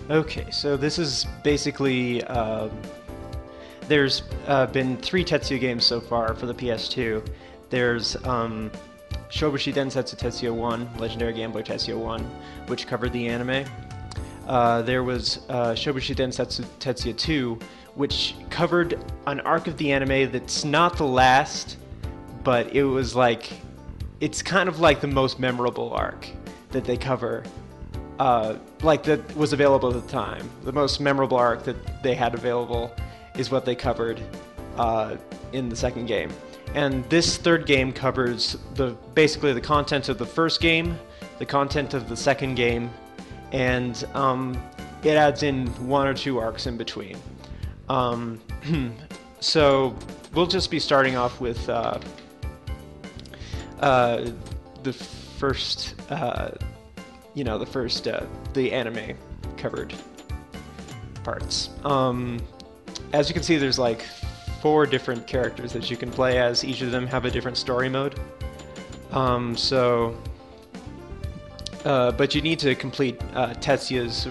Okay, so this is basically there's been 3 Tetsuya games so far for the PS2. There's Shobushi Densetsu Tetsuya 1, Legendary Game Boy Tetsuya 1, which covered the anime. There was Shobushi Densetsu Tetsuya 2, which covered an arc of the anime that's not the last, but it was like, it's kind of like the most memorable arc that they cover, like that was available at the time. The most memorable arc that they had available is what they covered in the second game. And this third game covers basically the content of the first game, the content of the second game, and it adds in 1 or 2 arcs in between. So we'll just be starting off with the first, the anime covered parts. As you can see, there's like 4 different characters that you can play as. Each of them have a different story mode. But you need to complete Tetsuya's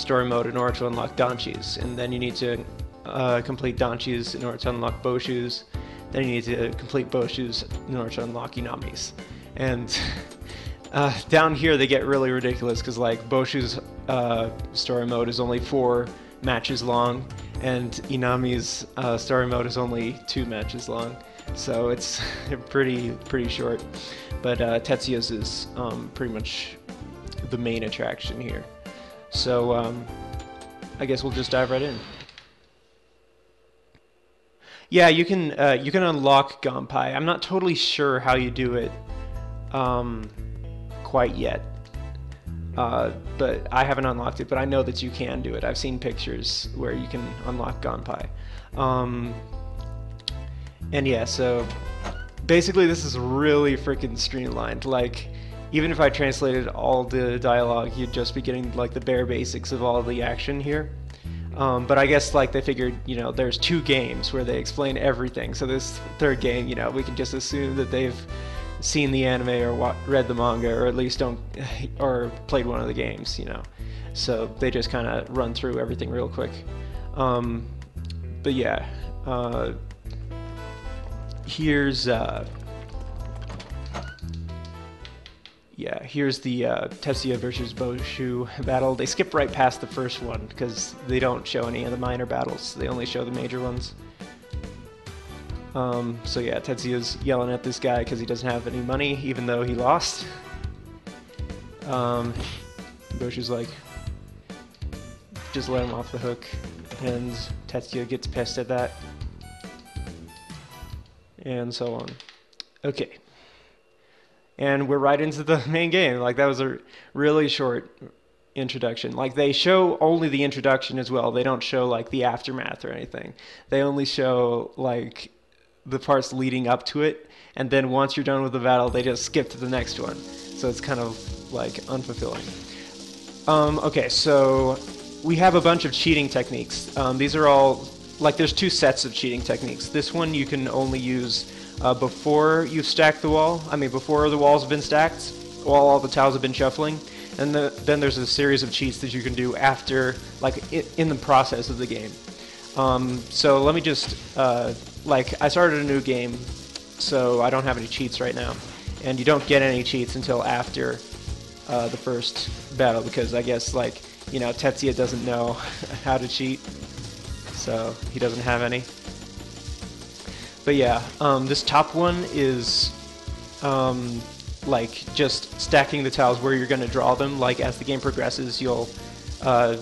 story mode in order to unlock Danchi's, and then you need to complete Danchi's in order to unlock Boshu's. Then you need to complete Boshu's in order to unlock Inami's. And down here they get really ridiculous because like Boshu's story mode is only 4 matches long, and Inami's story mode is only 2 matches long. So it's pretty short. But Tetsuya's is pretty much the main attraction here. So I guess we'll just dive right in. Yeah, you can unlock Gunpei. I'm not totally sure how you do it quite yet, but I haven't unlocked it. But I know that you can do it. I've seen pictures where you can unlock Gunpei. And yeah, so basically this is really freaking streamlined. Like, even if I translated all the dialogue, you'd just be getting like the bare basics of all the action here. But I guess like they figured, there's 2 games where they explain everything. So this third game, we can just assume that they've seen the anime or read the manga, or at least or played one of the games, So they just kind of run through everything real quick. But yeah, here's the Tetsuya versus Boshu battle. They skip right past the first one because they don't show any of the minor battles. They only show the major ones. So yeah, Tetsuya's yelling at this guy because he doesn't have any money, even though he lost. Boshu's like, just let him off the hook, and Tetsuya gets pissed at that. And so on. Okay. And we're right into the main game. Like, that was a really short introduction. Like, they show only the introduction as well. They don't show, like, the aftermath or anything. They only show, like, the parts leading up to it. And then once you're done with the battle, they just skip to the next one. So it's kind of, like, unfulfilling. Okay, so we have a bunch of cheating techniques. These are all, like, there's 2 sets of cheating techniques. This one you can only use before you've stacked the wall. Before the walls have been stacked, while all the tiles have been shuffling. And then there's a series of cheats that you can do after, like, in the process of the game. So let me just, I started a new game, so I don't have any cheats right now. And you don't get any cheats until after the first battle, because I guess, like, Tetsuya doesn't know how to cheat, so he doesn't have any. But yeah, this top one is like just stacking the tiles where you're going to draw them. Like, as the game progresses, you'll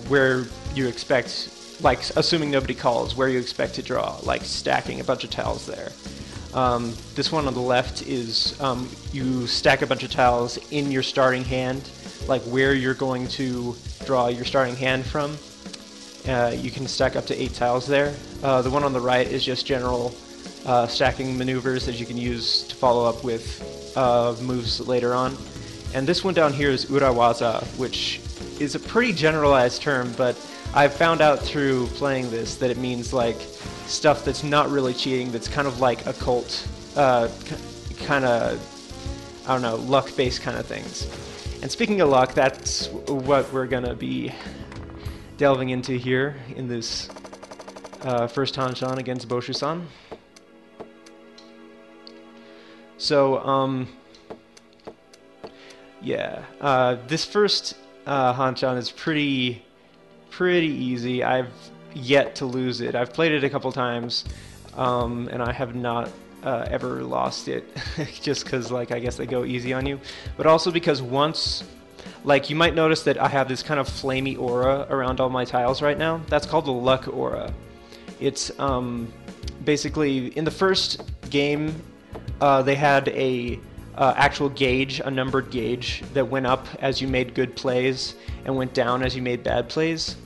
where you expect, like, assuming nobody calls, where you expect to draw, like stacking a bunch of tiles there. This one on the left is you stack a bunch of tiles in your starting hand, like where you're going to draw your starting hand from. You can stack up to 8 tiles there. The one on the right is just general stacking maneuvers that you can use to follow up with moves later on. And this one down here is urawaza, which is a pretty generalized term, but I've found out through playing this that it means like stuff that's not really cheating, that's kind of like occult, kind of, I don't know, luck-based kind of things. And speaking of luck, that's what we're gonna be delving into here in this first Hanshan against Boshu-san. So, yeah, this first Hanshan is pretty easy. I've yet to lose it. I've played it a couple times, and I have not ever lost it, just because, like, I guess they go easy on you, but also because once, like, you might notice that I have this kind of flamey aura around all my tiles right now. That's called the luck aura. It's basically in the first game they had a actual gauge, a numbered gauge that went up as you made good plays and went down as you made bad plays.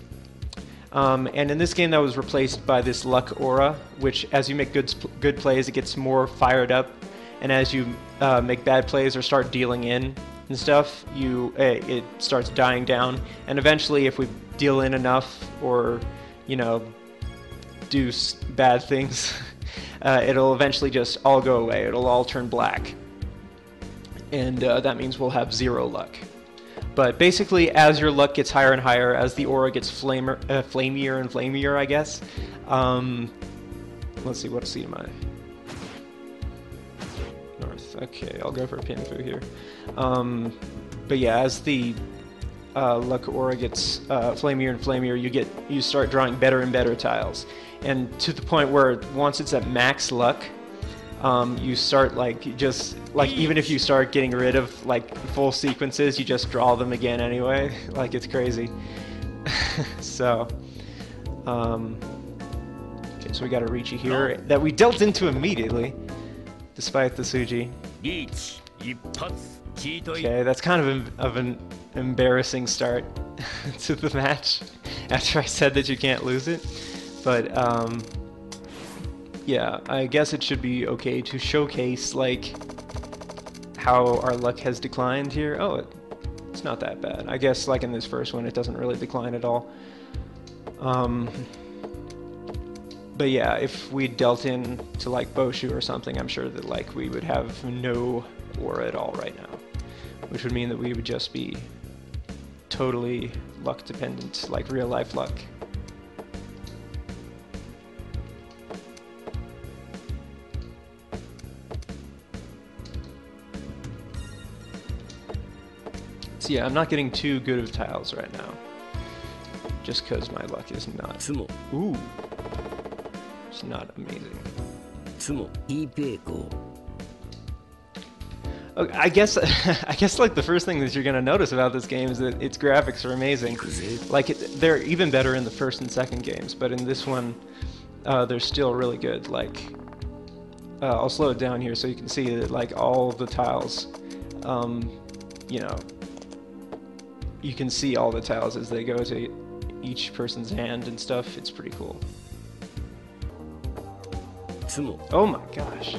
And in this game that was replaced by this luck aura, which as you make good plays it gets more fired up, and as you make bad plays or start dealing in and stuff, it starts dying down, and eventually if we deal in enough or, you know, do bad things, it'll eventually just all go away. It'll all turn black, and that means we'll have 0 luck. But basically, as your luck gets higher and higher, as the aura gets flamier and flamier, I guess. Let's see, what seed am I? North. Okay, I'll go for Pinfu here. But yeah, as the luck aura gets flamier and flamier, you start drawing better and better tiles, and to the point where once it's at max luck, you start even if you start getting rid of like full sequences, you just draw them again anyway. Like, it's crazy. So, okay, so we got a Riichi here that we dealt into immediately, despite the Suji. Okay, that's kind of an embarrassing start to the match after I said that you can't lose it, but yeah, I guess it should be okay to showcase like how our luck has declined here. Oh, it's not that bad. I guess like in this first one it doesn't really decline at all. But yeah, if we dealt in to like Boshu or something, I'm sure that like we would have no aura at all right now, which would mean that we would just be totally luck dependent, like real life luck. So yeah, I'm not getting too good of tiles right now, just because my luck is not. Ooh, it's not amazing. Okay, I guess like the first thing that you're gonna notice about this game is that its graphics are amazing. Like they're even better in the first and second games, but in this one, they're still really good. Like, I'll slow it down here so you can see that like all of the tiles, you know, you can see all the tiles as they go to each person's hand and stuff. It's pretty cool. Oh my gosh.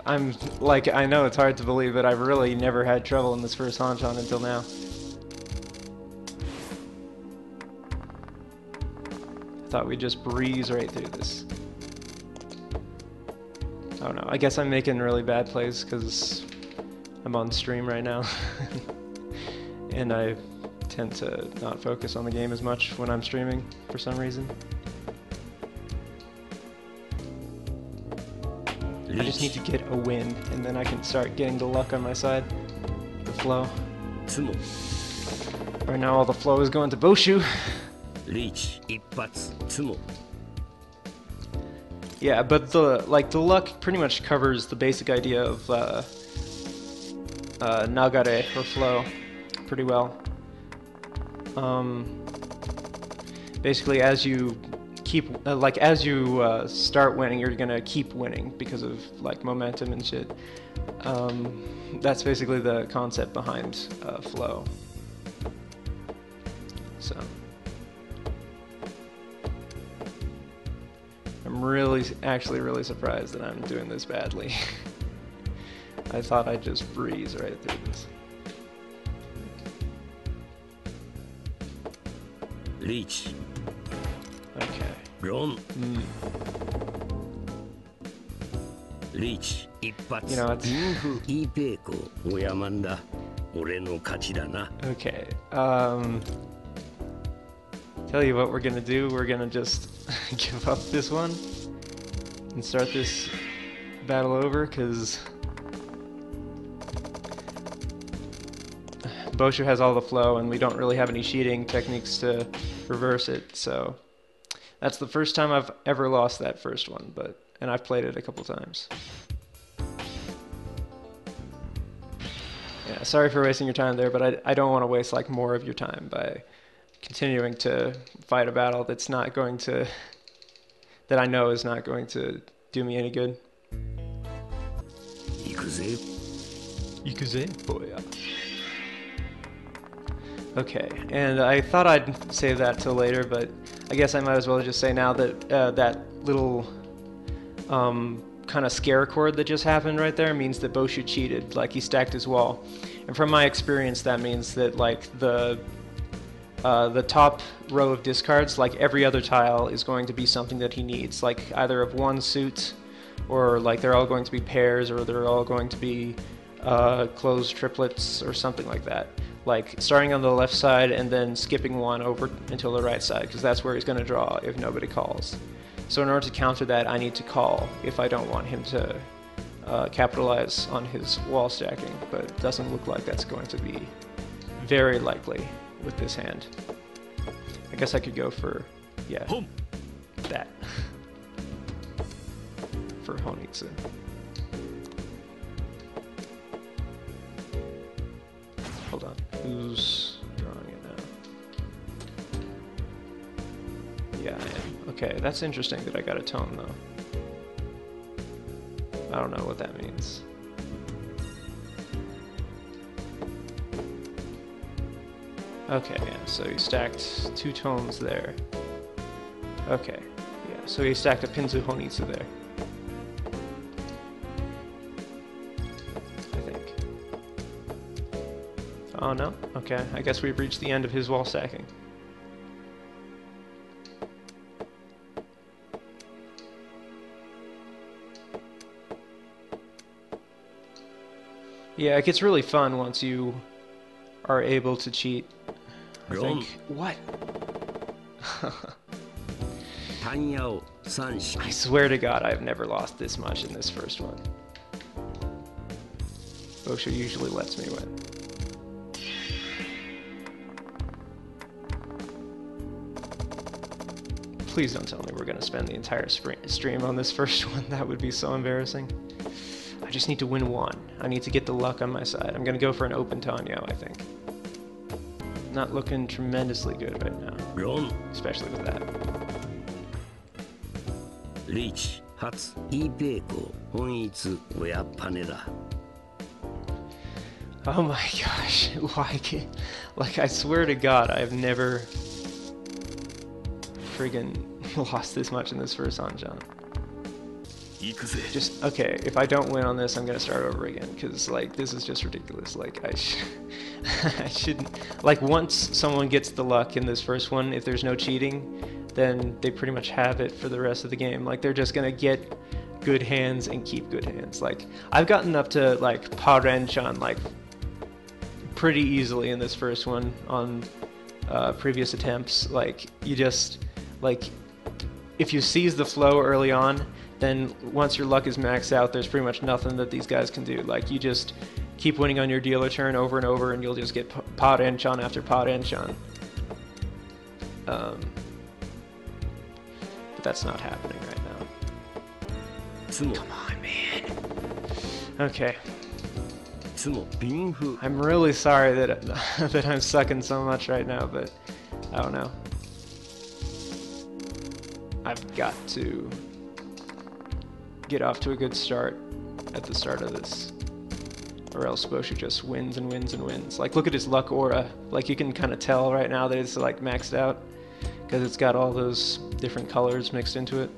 I'm like, I know it's hard to believe, but I've really never had trouble in this first Hanshan until now. I thought we'd just breeze right through this. Oh no, I guess I'm making really bad plays because I'm on stream right now. And I tend to not focus on the game as much when I'm streaming for some reason. I just need to get a win, and then I can start getting the luck on my side. The flow. Right now all the flow is going to Boshu. Yeah, but the luck pretty much covers the basic idea of nagare, or flow, pretty well. Basically, as you keep start winning, you're gonna keep winning because of like momentum and shit. That's basically the concept behind flow. So I'm actually really surprised that I'm doing this badly. I thought I'd just breeze right through this. Reach. Okay. Run. You know, it's... Okay, tell you what we're gonna do, we're gonna just give up this one and start this battle over, because Boshu has all the flow and we don't really have any cheating techniques to reverse it, so that's the first time I've ever lost that first one, and I've played it a couple times. Yeah, sorry for wasting your time there, but I don't want to waste like more of your time by continuing to fight a battle that's not going to, that I know is not going to do me any good. Ikuze? Boya. Okay, and I thought I'd save that till later, but I guess I might as well just say now that that little kind of scare chord that just happened right there means that Boshu cheated, like he stacked his wall. And from my experience, that means that like the top row of discards, like every other tile, is going to be something that he needs, like either of one suit, or like they're all going to be pairs, or they're all going to be closed triplets, or something like that. Like starting on the left side and then skipping one over until the right side, because that's where he's going to draw if nobody calls. So in order to counter that, I need to call if I don't want him to capitalize on his wall stacking, but it doesn't look like that's going to be very likely with this hand. I guess I could go for, yeah, that. For Honitsu. Hold on, who's drawing it now? Yeah, I am. Okay, that's interesting that I got a tone though. I don't know what that means. Okay, yeah, so he stacked 2 tones there. Okay, yeah, so he stacked a Pinzu Honitsu there. I think. Oh no? Okay, I guess we've reached the end of his wall stacking. Yeah, it gets really fun once you are able to cheat. I think. What? I swear to God, I've never lost this much in this first one. Boshu usually lets me win. Please don't tell me we're going to spend the entire stream on this first one. That would be so embarrassing. I just need to win one. I need to get the luck on my side. I'm going to go for an open Tanyo, I think. Not looking tremendously good right now. Especially with that. Oh my gosh. Like, I swear to God, I've never friggin' lost this much in this first Anjan. Just, okay, if I don't win on this, I'm gonna start over again, because, like, this is just ridiculous. Like, I shouldn't... Like, once someone gets the luck in this first one, if there's no cheating, then they pretty much have it for the rest of the game. Like, they're just gonna get good hands and keep good hands. Like, I've gotten up to, like, Pa-Ren-chan, like, pretty easily in this first one on previous attempts. Like, you just, like, if you seize the flow early on, then once your luck is maxed out, there's pretty much nothing that these guys can do. Like, you just keep winning on your dealer turn over and over, and you'll just get Pa-Ren-chan after Pa-Ren-chan. But that's not happening right now. Come on, man. Okay. I'm really sorry that that I'm sucking so much right now, but I don't know. I've got to get off to a good start at the start of this, or else Boshu just wins and wins and wins. Like, look at his luck aura. Like, you can kind of tell right now that it's like maxed out because it's got all those different colors mixed into it.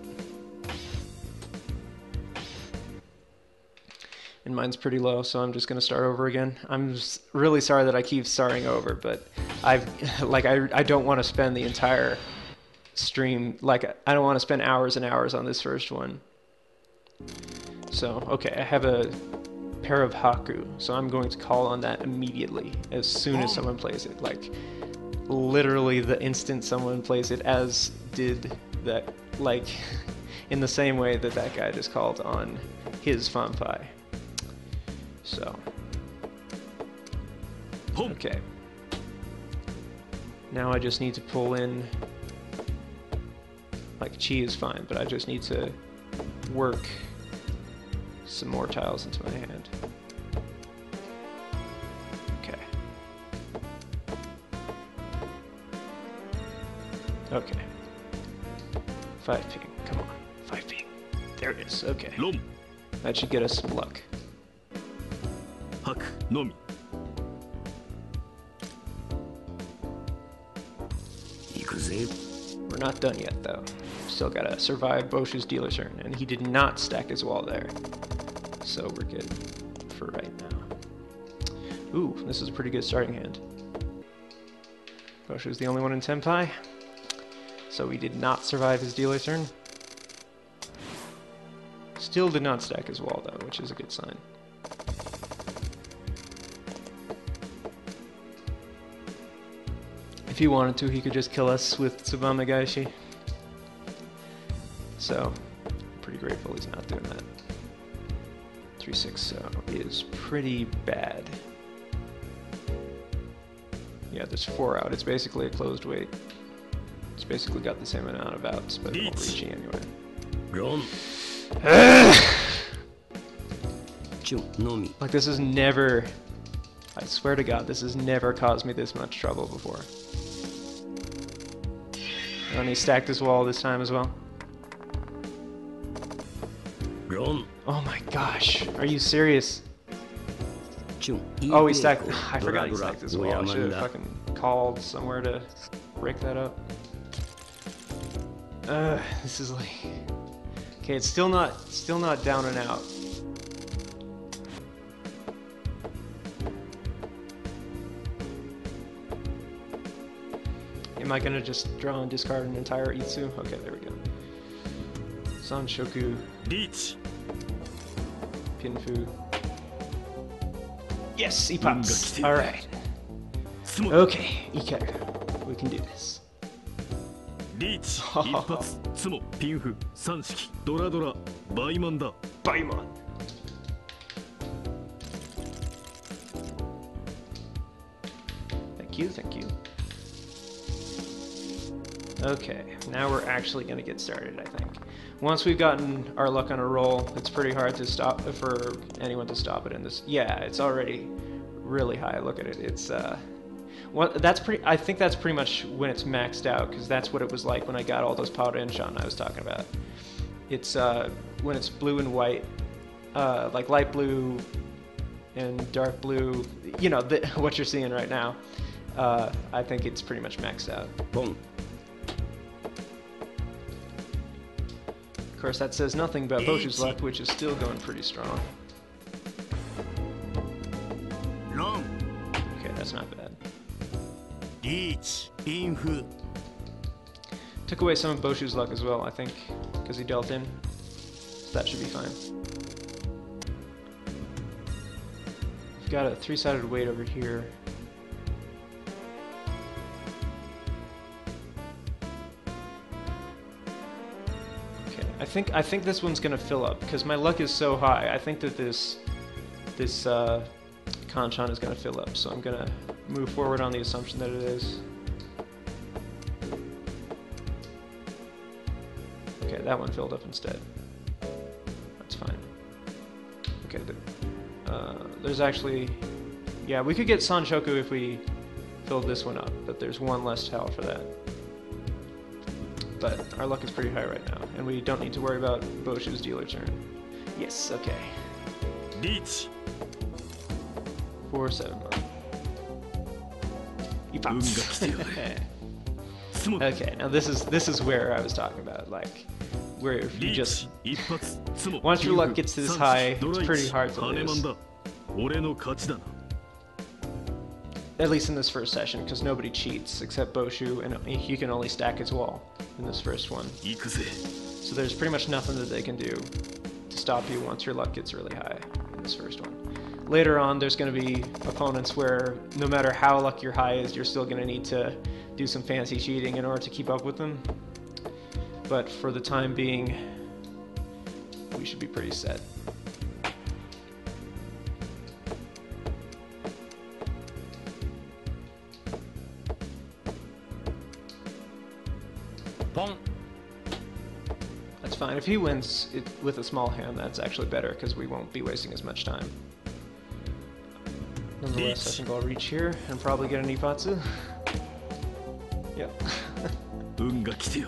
And mine's pretty low, so I'm just gonna start over again. I'm just really sorry that I keep starting over, but I don't want to spend the entire stream, like, I don't want to spend hours and hours on this first one. So, okay, I have a pair of Haku, so I'm going to call on that immediately as soon as someone plays it. Like, literally the instant someone plays it, as did that, like, in the same way that that guy just called on his Fanpai. So, okay. Now I just need to pull in, like, chi is fine, but I just need to work some more tiles into my hand. Okay. Okay. 5 ping, come on. 5 ping. There it is, okay. That should get us some luck. We're not done yet, though. Still gotta survive Boshu's dealer turn, and he did not stack his wall there. So we're good for right now. Ooh, this is a pretty good starting hand. Boshu's the only one in Tenpai, so we did not survive his dealer turn. Still did not stack his wall, though, which is a good sign. If he wanted to, he could just kill us with Tsubame Gaishi. So, I'm pretty grateful he's not doing that. 3-6 is pretty bad. Yeah, there's 4 out. It's basically a closed weight. It's basically got the same amount of outs, but it won't reach you anyway. Like, this has never... I swear to God, this has never caused me this much trouble before. And he stacked his wall this time as well. Oh my gosh, are you serious? Oh, he stacked... I forgot he stacked his wall. I should have fucking called somewhere to break that up. This is like... Okay, it's still not down and out. Am I gonna just draw and discard an entire Itsu? Okay, there we go. Sanshoku. Pinfu. Yes, he pops. Alright. Okay, Ikaru. We can do this. Baimon. Thank you, thank you. Okay, now we're actually going to get started, I think. Once we've gotten our luck on a roll, it's pretty hard to stop for anyone to stop it in this. Yeah, it's already really high. Look at it. It's that's pretty. I think that's pretty much when it's maxed out, because that's what it was like when I got all those powder Enshan I was talking about. It's when it's blue and white, like light blue and dark blue. You know what you're seeing right now. I think it's pretty much maxed out. Boom. Of course, that says nothing about Boshu's luck, which is still going pretty strong. Okay, that's not bad. Took away some of Boshu's luck as well, I think, because he dealt in. So that should be fine. We've got a 3-sided weight over here. I think this one's gonna fill up because my luck is so high. I think that this Kanchan is gonna fill up, so I'm gonna move forward on the assumption that it is. Okay, that one filled up instead. That's fine. Okay, there's actually, yeah, we could get Sanshoku if we filled this one up, but there's one less tile for that. But our luck is pretty high right now, and we don't need to worry about Boshu's dealer turn. Yes, okay. 4-7. He pops. Okay, now this is where I was talking about, like, where if you just once your luck gets this high, it's pretty hard to lose. At least in this first session, because nobody cheats except Boshu, and he can only stack his wall in this first one. So there's pretty much nothing that they can do to stop you once your luck gets really high in this first one. Later on, there's going to be opponents where no matter how lucky your high is, you're still going to need to do some fancy cheating in order to keep up with them. But for the time being, we should be pretty set. That's fine. If he wins it with a small hand, that's actually better because we won't be wasting as much time. Nonetheless, I think I'll reach here and probably get an Ipatsu. Yep. Unga kite.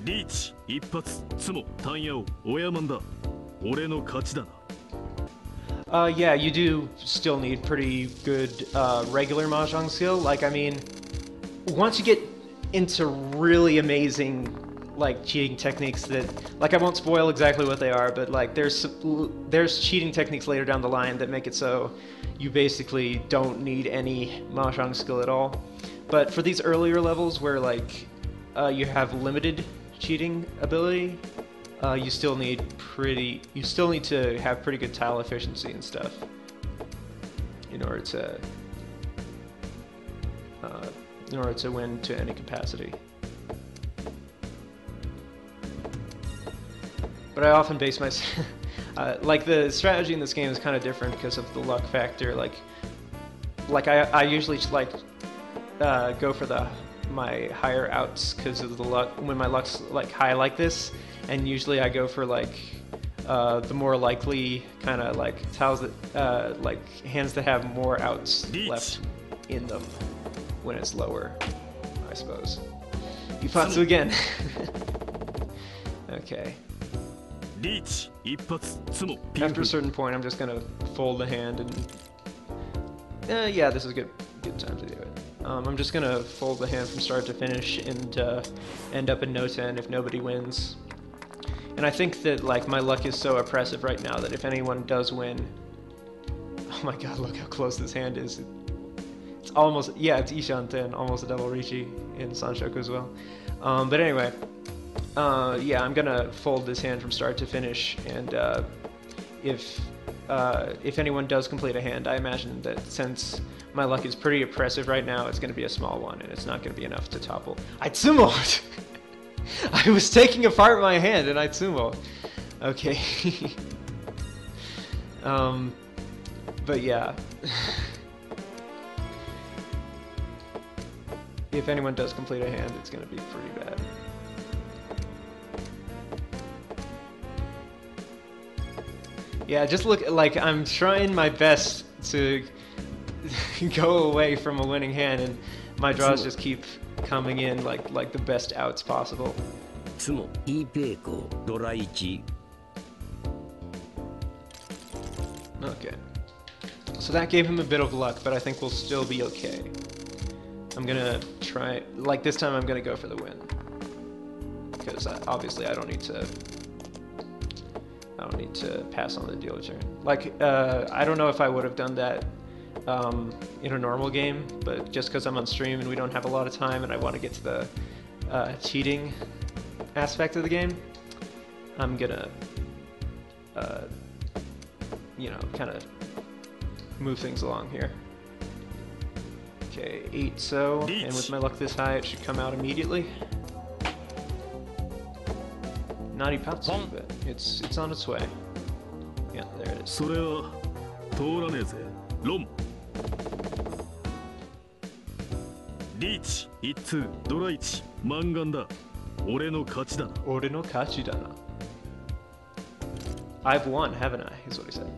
Reach, 一発、ツモ、単ヤオ、親マンだ。俺の勝ちだな。Yeah, you do still need pretty good regular Mahjong skill. Like, I mean, once you get into really amazing, like, cheating techniques that, like, I won't spoil exactly what they are, but, like, there's cheating techniques later down the line that make it so you basically don't need any Mahjong skill at all. But for these earlier levels where, like, you have limited cheating ability, you still need to have pretty good tile efficiency and stuff in order to win to any capacity. But I often base my like the strategy in this game is kind of different because of the luck factor. Like I usually like go for my higher outs because of the luck when my luck's like high like this. And usually I go for like the more likely kind of like tiles that like hands that have more outs left in them when it's lower, I suppose. Ipatsu again. Okay. After a certain point, I'm just gonna fold the hand and yeah, this is a good time to do it. I'm just gonna fold the hand from start to finish and end up in no 10 if nobody wins. And I think that like my luck is so oppressive right now that if anyone does win, oh my god, look how close this hand is. It's almost, yeah, it's Ishan 10, almost a double Richi in Sanshoku as well. But anyway, yeah, I'm gonna fold this hand from start to finish, and if anyone does complete a hand, I imagine that since my luck is pretty oppressive right now, it's gonna be a small one, and it's not gonna be enough to topple. Itsumo! I was taking apart my hand and I Itsumo. Okay. But yeah. If anyone does complete a hand, it's gonna be pretty bad. Yeah, just look, like, I'm trying my best to go away from a winning hand, and my draws just keep coming in like the best outs possible. Okay. So that gave him a bit of luck, but I think we'll still be okay. I'm gonna try, like this time I'm gonna go for the win. Because obviously I don't need to pass on the dealer turn. Like, I don't know if I would have done that in a normal game, but just because I'm on stream and we don't have a lot of time and I want to get to the cheating aspect of the game, I'm gonna, you know, kind of move things along here. Okay, 8 so, and with my luck this high, it should come out immediately. Not Ipatsu, but it's on its way. Yeah, there it is. Reach, 1-2, ドラ1、満願だ。俺の勝ちだな。俺の勝ちだな。I've won, haven't I? Is what he said.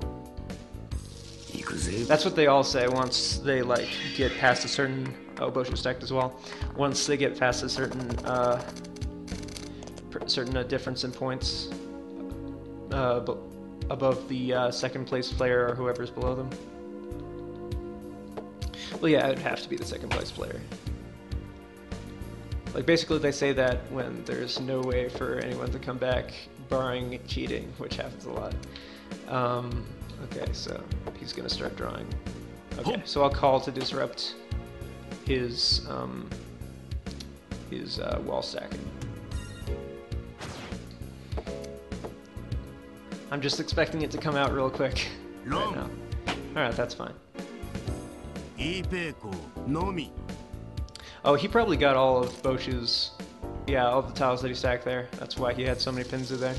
That's what they all say once they like get past a certain. Oh, Boshu stacked as well. Once they get past a certain difference in points above the second place player or whoever's below them. Well, yeah, it would have to be the second place player. Like, basically they say that when there's no way for anyone to come back, barring cheating, which happens a lot. Okay, so he's gonna start drawing. Okay, so I'll call to disrupt his wall stacking. I'm just expecting it to come out real quick right Long. now. Alright, that's fine. いいペイコのみ Oh, he probably got all of Boshu's... Yeah, all the tiles that he stacked there. That's why he had so many pins in there.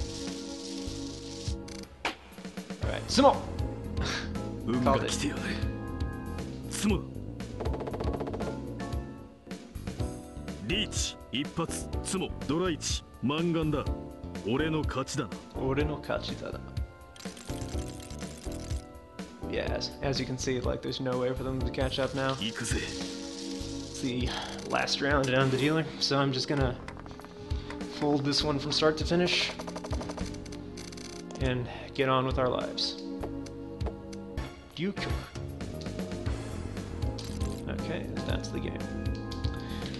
Alright, Sumo! 運が来てやれ積むリーチ一発積むドラ1マンガンだ俺の勝ちだな Ore no kachidada. Yes, as you can see, like, there's no way for them to catch up now. 行くぜ It's the last round down the dealer, so I'm just gonna fold this one from start to finish and get on with our lives. Duke. Okay, that's the game.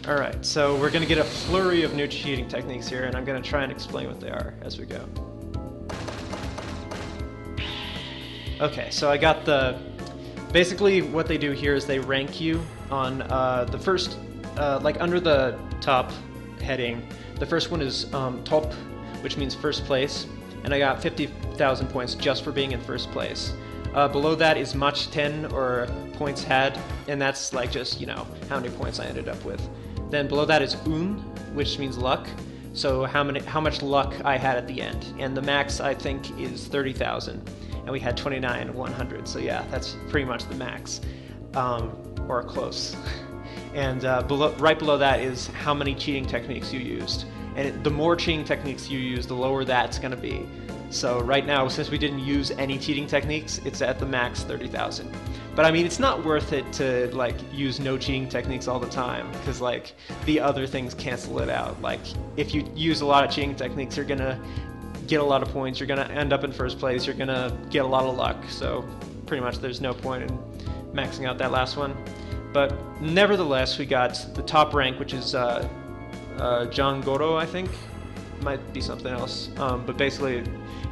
Alright, so we're gonna get a flurry of new cheating techniques here, and I'm gonna try and explain what they are as we go. Okay, so I got the... Basically, what they do here is they rank you on the first... like, under the top heading, the first one is top, which means first place, and I got 50,000 points just for being in first place. Below that is match 10, or points had, and that's like just, you know, how many points I ended up with. Then below that is which means luck, so how much luck I had at the end. And the max, I think, is 30,000, and we had 29,100, so yeah, that's pretty much the max, or close. And right below that is how many cheating techniques you used. And the more cheating techniques you use, the lower that's going to be. So right now, since we didn't use any cheating techniques, it's at the max 30,000. But I mean, it's not worth it to like use no cheating techniques all the time, because like the other things cancel it out. Like if you use a lot of cheating techniques, you're gonna get a lot of points, you're gonna end up in first place, you're gonna get a lot of luck. So pretty much there's no point in maxing out that last one. But nevertheless, we got the top rank, which is Jangoro, I think. Might be something else. But basically,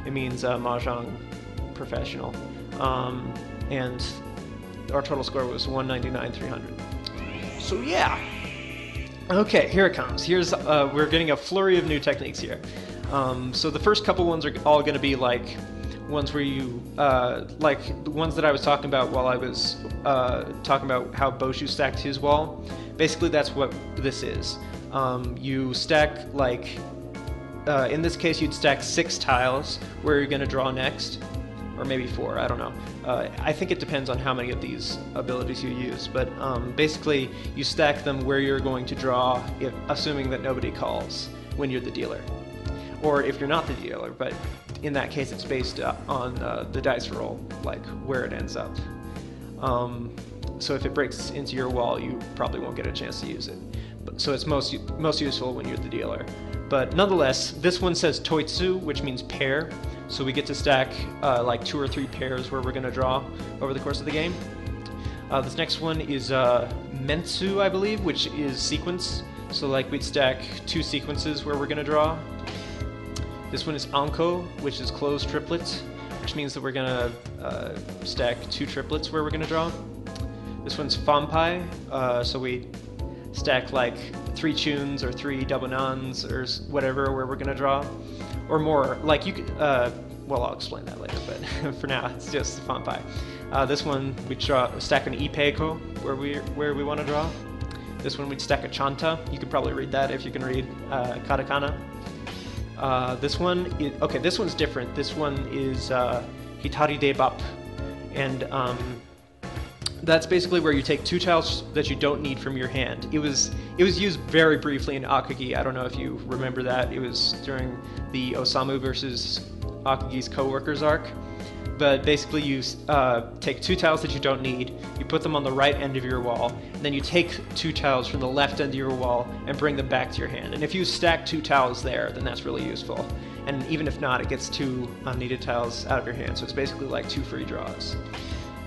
it means Mahjong professional. And our total score was 199,300. So yeah. Okay, here it comes. Here's we're getting a flurry of new techniques here. So the first couple ones are all going to be like ones where you like the ones that I was talking about while I was talking about how Boshu stacked his wall. Basically, that's what this is. You stack like in this case you'd stack 6 tiles where you're going to draw next, or maybe 4, I don't know. I think it depends on how many of these abilities you use, but basically you stack them where you're going to draw, assuming that nobody calls when you're the dealer, or if you're not the dealer, but in that case it's based on the dice roll, like where it ends up. So if it breaks into your wall, you probably won't get a chance to use it. So it's most useful when you're the dealer. But nonetheless, this one says toitsu, which means pair. So we get to stack like 2 or 3 pairs where we're going to draw over the course of the game. This next one is mentsu, I believe, which is sequence. So like we'd stack 2 sequences where we're going to draw. This one is anko, which is closed triplets, which means that we're going to stack 2 triplets where we're going to draw. This one's fampai, so we stack like 3 chuns or 3 double nuns or whatever where we're going to draw. Or more, like you could, well, I'll explain that later, but for now it's just fampai. This one we'd stack an ipeiko where we want to draw. This one we'd stack a chanta. You could probably read that if you can read katakana. This one is, okay, this one's different. This one is hitari de bap, and that's basically where you take 2 tiles that you don't need from your hand. It was used very briefly in Akagi. I don't know if you remember that. It was during the Osamu versus Akagi's co-workers arc. But basically you take 2 tiles that you don't need, you put them on the right end of your wall, and then you take 2 tiles from the left end of your wall and bring them back to your hand. And if you stack 2 tiles there, then that's really useful. And even if not, it gets 2 unneeded tiles out of your hand, so it's basically like 2 free draws.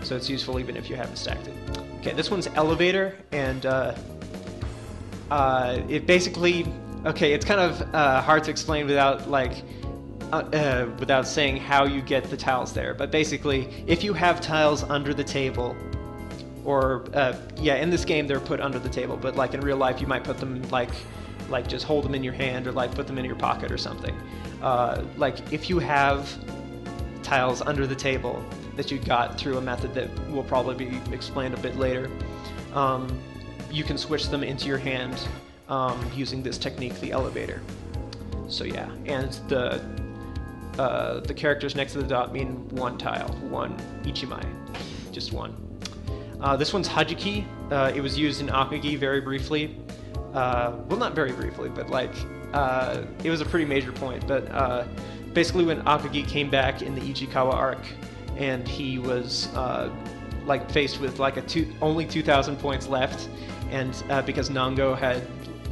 So it's useful even if you haven't stacked it. Okay, this one's elevator, and it basically, okay, it's kind of hard to explain without like without saying how you get the tiles there. But basically, if you have tiles under the table, or yeah, in this game they're put under the table, but like in real life you might put them like just hold them in your hand, or like put them in your pocket or something. Like if you have tiles under the table that you got through a method that will probably be explained a bit later, you can switch them into your hand using this technique, the elevator. So yeah, and the characters next to the dot mean one tile, one ichimai, just one. This one's Hajiki. It was used in Akagi very briefly. Well, not very briefly, but like it was a pretty major point. But basically, when Akagi came back in the Ichikawa arc, and he was like faced with like only 2,000 points left, and because Nango had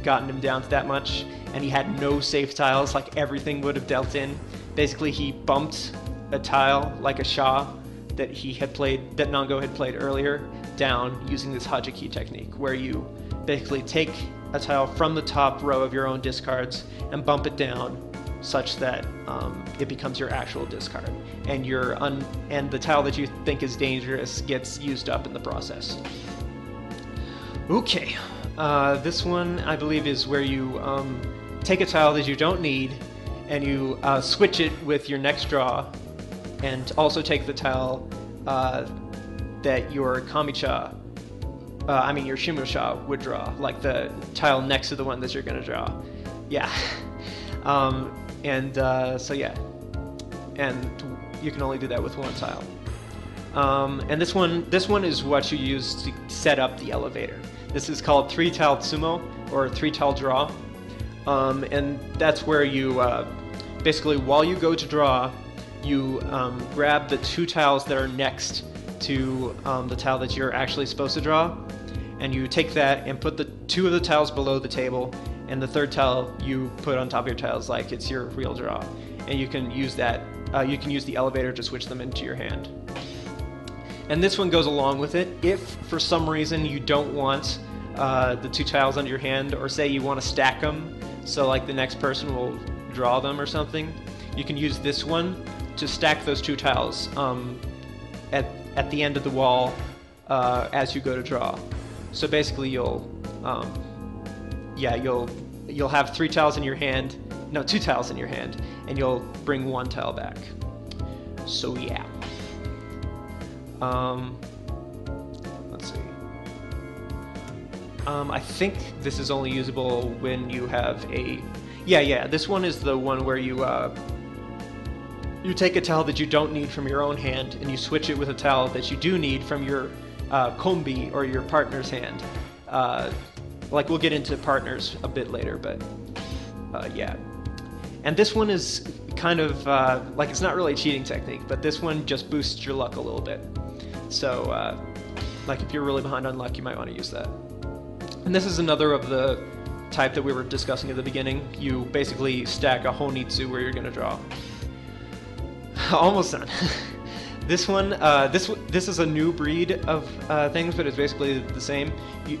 gotten him down to that much, and he had no safe tiles, like everything would have dealt in. Basically, he bumped a tile like a Sha that Nango had played earlier down using this Hajiki technique, where you basically take a tile from the top row of your own discards and bump it down such that it becomes your actual discard, and and the tile that you think is dangerous gets used up in the process. Okay, this one I believe is where you take a tile that you don't need and you switch it with your next draw, and also take the tile that your Kamicha, your Shimusha would draw, like the tile next to the one that you're going to draw. Yeah. So yeah. And you can only do that with one tile. And this one is what you use to set up the elevator. This is called 3-tile tsumo, or 3-tile draw. And that's where you, basically while you go to draw, you grab the 2 tiles that are next to the tile that you're actually supposed to draw, and you take that and put the 2 of the tiles below the table, and the 3rd tile you put on top of your tiles like it's your real draw. And you can use that, you can use the elevator to switch them into your hand. And this one goes along with it. If for some reason you don't want the 2 tiles under your hand, or say you want to stack them so like the next person will draw them or something, you can use this one to stack those 2 tiles at the end of the wall as you go to draw. So basically you'll have 3 tiles in your hand, no, 2 tiles in your hand, and you'll bring 1 tile back. So yeah. Let's see. I think this is only usable when you have a... Yeah, this one is the one where you take a tile that you don't need from your own hand, and you switch it with a tile that you do need from your kombi, or your partner's hand. Like, we'll get into partners a bit later, but yeah. And this one is kind of, like, it's not really a cheating technique, but this one just boosts your luck a little bit. So, like, if you're really behind on luck, you might want to use that. And this is another of the type that we were discussing at the beginning. You basically stack a honitsu where you're going to draw. Almost done. This one, this is a new breed of things, but it's basically the same.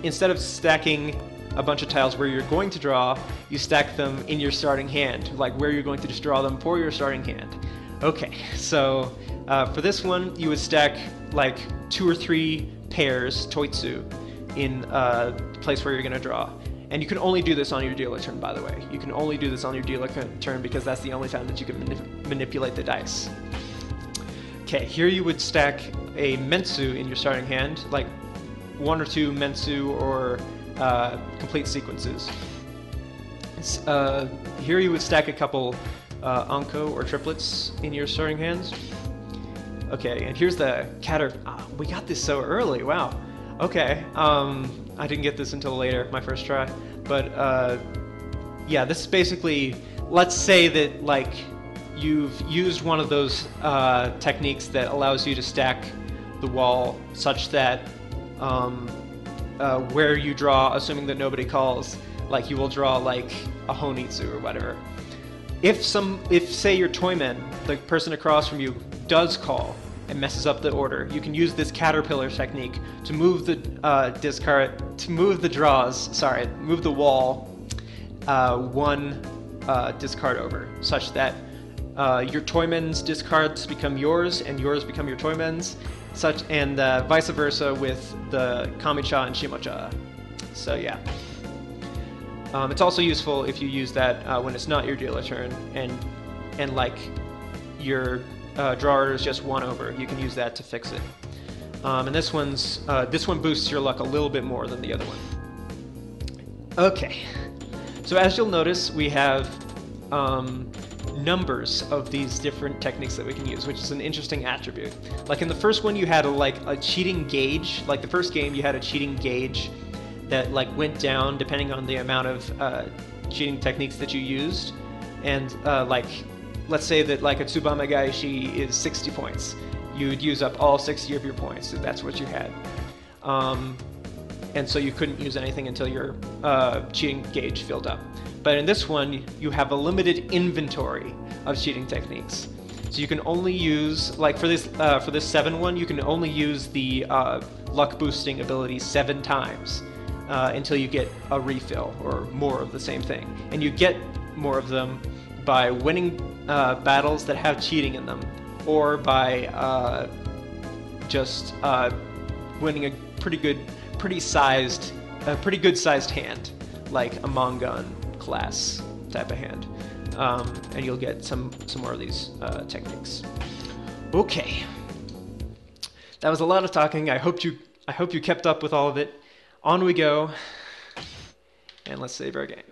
Instead of stacking a bunch of tiles where you're going to draw, you stack them in your starting hand, like where you're going to just draw them for your starting hand. Okay, so for this one, you would stack like 2 or 3 pairs, toitsu, in the place where you're going to draw. And you can only do this on your dealer turn, by the way. You can only do this on your dealer turn because that's the only time that you can manipulate the dice. Okay, here you would stack a mensu in your starting hand, like 1 or 2 mensu or complete sequences. Here you would stack a couple anko or triplets in your starting hands. Okay, and here's the Quatre. We got this so early, wow. Okay, I didn't get this until later, my first try. But yeah, this is basically, let's say that like you've used one of those techniques that allows you to stack the wall such that where you draw, assuming that nobody calls, like you will draw like a honitsu or whatever. If say your toyman, the person across from you, does call and messes up the order, you can use this caterpillar technique to move the move the wall 1 discard over, such that your toyman's discards become yours and yours become your toyman's, and vice versa with the kamicha and shimocha. So yeah. It's also useful if you use that when it's not your dealer turn, and like your draw order is just 1 over. You can use that to fix it. And this one boosts your luck a little bit more than the other one. Okay, so as you'll notice, we have numbers of these different techniques that we can use, which is an interesting attribute. Like in the first one, you had a cheating gauge. Like the first game, you had a cheating gauge that like went down depending on the amount of cheating techniques that you used. And like, let's say that like a Tsubame Gaishi is 60 points. You would use up all 60 of your points if that's what you had. And so you couldn't use anything until your cheating gauge filled up. But in this one, you have a limited inventory of cheating techniques. So you can only use, like for this 7 one, you can only use the luck boosting ability 7 times until you get a refill or more of the same thing. And you get more of them by winning battles that have cheating in them, or by just winning a pretty good sized hand, like a Mangan class type of hand, and you'll get some more of these techniques. Okay, that was a lot of talking. I hope you kept up with all of it. On we go, and let's save our game.